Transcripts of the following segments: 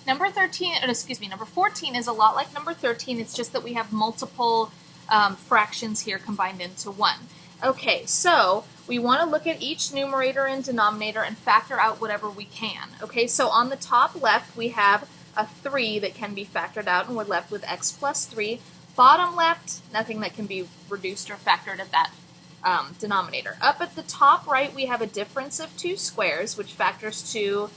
Number 13, or excuse me, number 14 is a lot like number 13. It's just that we have multiple fractions here combined into one. Okay, so we want to look at each numerator and denominator and factor out whatever we can. Okay, so on the top left we have a 3 that can be factored out, and we're left with x plus 3. Bottom left, nothing that can be reduced or factored at that denominator. Up at the top right, we have a difference of 2 squares, which factors to,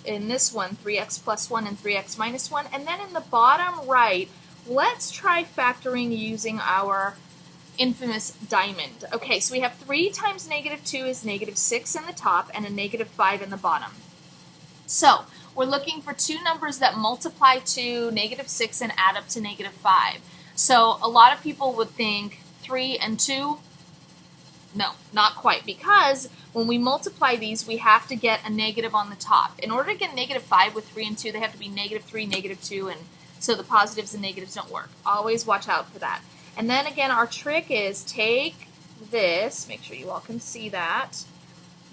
in this one, 3x plus 1 and 3x minus 1. And then in the bottom right, let's try factoring using our infamous diamond. Okay, so we have 3 times negative 2 is negative 6 in the top and a negative 5 in the bottom. So we're looking for two numbers that multiply to negative 6 and add up to negative 5. So a lot of people would think 3 and 2. No, not quite, because when we multiply these, we have to get a negative on the top. In order to get negative 5 with 3 and 2, they have to be negative 3, negative 2, and so the positives and negatives don't work. Always watch out for that. And then again, our trick is take this, make sure you all can see that,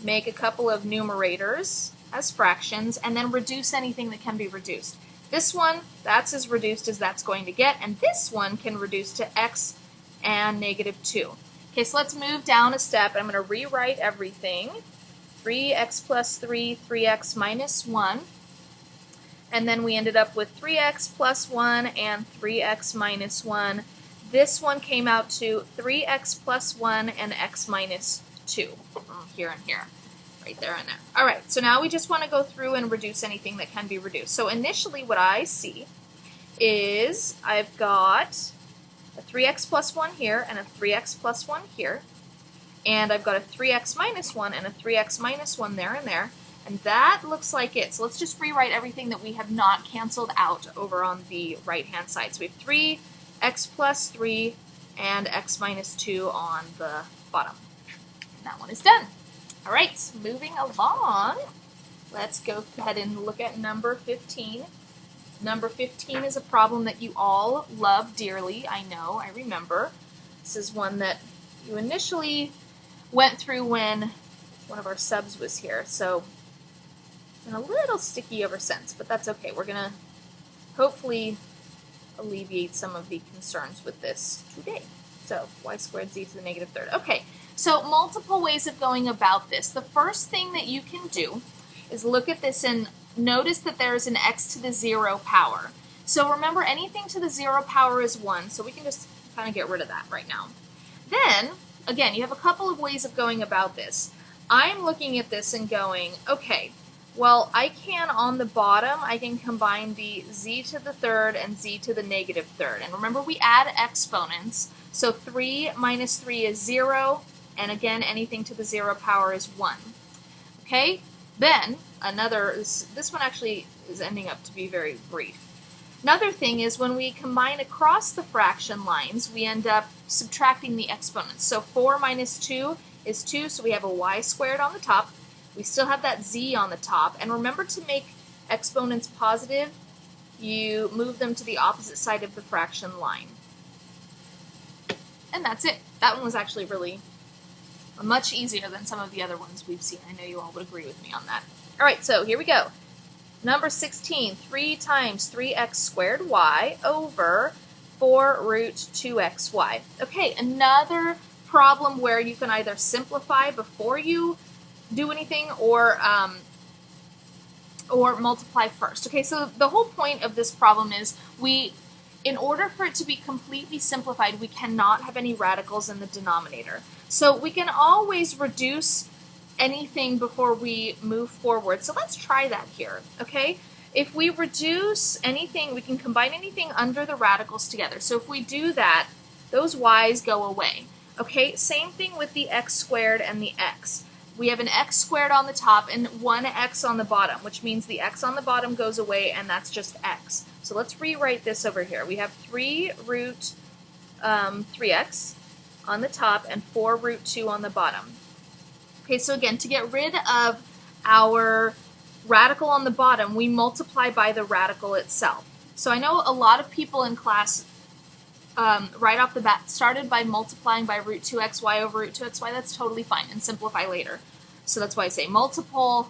make a couple of numerators as fractions, and then reduce anything that can be reduced. This one, that's as reduced as that's going to get, and this one can reduce to x and negative 2. Okay, so let's move down a step. I'm going to rewrite everything. 3x plus 3, 3x minus 1. And then we ended up with 3x plus 1 and 3x minus 1. This one came out to 3x plus 1 and x minus 2. Here and here. Right there and there. All right, so now we just want to go through and reduce anything that can be reduced. So initially what I see is I've got a 3x plus 1 here and a 3x plus 1 here. And I've got a 3x minus 1 and a 3x minus 1 there and there. And that looks like it. So let's just rewrite everything that we have not canceled out over on the right-hand side. So we have 3x plus 3 and x minus 2 on the bottom. And that one is done. All right, moving along. Let's go ahead and look at number 15. Number 15 is a problem that you all love dearly. I know, I remember. This is one that you initially went through when one of our subs was here. So it's been a little sticky ever since, but that's okay. We're going to hopefully alleviate some of the concerns with this today. So y squared z to the negative third. Okay, so multiple ways of going about this. The first thing that you can do is look at this and notice that there is an x to the 0 power. So remember, anything to the 0 power is 1, so we can just kind of get rid of that right now. Then, again, you have a couple of ways of going about this. I'm looking at this and going, okay, well, I can, on the bottom, I can combine the z to the third and z to the negative third. And remember, we add exponents, so 3 minus 3 is 0, and again, anything to the 0 power is 1. Okay? Then, this one actually is ending up to be very brief. Another thing is when we combine across the fraction lines, we end up subtracting the exponents. So 4 minus 2 is 2, so we have a y squared on the top. We still have that z on the top. And remember, to make exponents positive, you move them to the opposite side of the fraction line. And that's it. That one was actually really much easier than some of the other ones we've seen. I know you all would agree with me on that. All right, so here we go. Number 16, 3 times 3x squared y over 4 root 2xy. Okay, another problem where you can either simplify before you do anything or multiply first. Okay, so the whole point of this problem is in order for it to be completely simplified, we cannot have any radicals in the denominator. So we can always reduce anything before we move forward. So let's try that here, okay? If we reduce anything, we can combine anything under the radicals together. So if we do that, those y's go away. Okay, same thing with the x squared and the x. We have an x squared on the top and 1x on the bottom, which means the x on the bottom goes away, and that's just x. So let's rewrite this over here. We have 3 root 3x on the top and 4 root 2 on the bottom. Okay, so again, to get rid of our radical on the bottom, we multiply by the radical itself. So I know a lot of people in class right off the bat started by multiplying by root 2xy over root 2xy. That's totally fine, and simplify later. So that's why I say multiple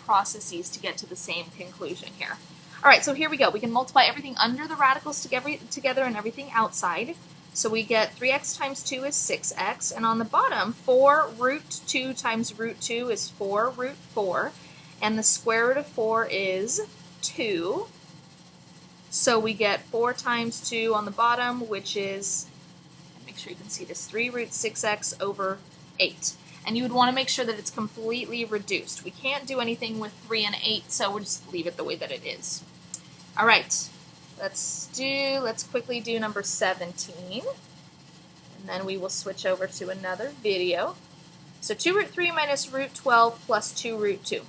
processes to get to the same conclusion here. All right, so here we go. We can multiply everything under the radicals together and everything outside. So we get 3x times 2 is 6x, and on the bottom, 4 root 2 times root 2 is 4 root 4, and the square root of 4 is 2. So we get 4 times 2 on the bottom, which is, make sure you can see this, 3 root 6x over 8. And you would want to make sure that it's completely reduced. We can't do anything with 3 and 8, so we'll just leave it the way that it is. All right, let's quickly do number 17, and then we will switch over to another video. So 2 root 3 minus root 12 plus 2 root 2.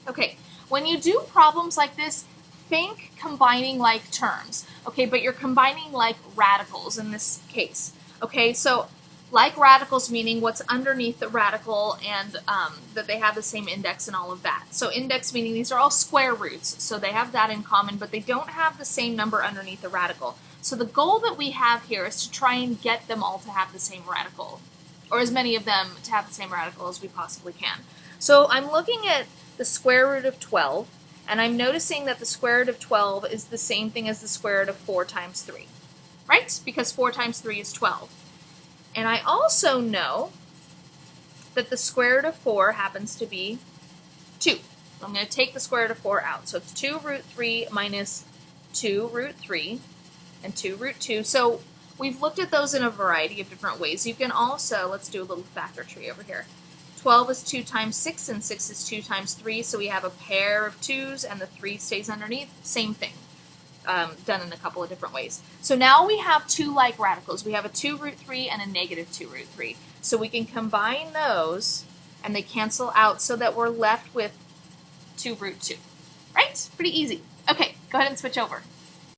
Okay, when you do problems like this, think combining like terms, okay, but you're combining like radicals in this case, okay? So like radicals meaning what's underneath the radical and that they have the same index and all of that. So index meaning these are all square roots, so they have that in common, but they don't have the same number underneath the radical. So the goal that we have here is to try and get them all to have the same radical, or as many of them to have the same radical as we possibly can. So I'm looking at the square root of 12, and I'm noticing that the square root of 12 is the same thing as the square root of 4 times 3, right? Because 4 times 3 is 12. And I also know that the square root of 4 happens to be 2. I'm going to take the square root of 4 out. So it's 2 root 3 minus 2 root 3 and 2 root 2. So we've looked at those in a variety of different ways. You can also, let's do a little factor tree over here. 12 is 2 times 6, and 6 is 2 times 3, so we have a pair of 2's, and the 3 stays underneath. Same thing, done in a couple of different ways. So now we have two like radicals. We have a 2 root 3 and a negative 2 root 3. So we can combine those, and they cancel out so that we're left with 2 root 2. Right? Pretty easy. Okay, go ahead and switch over.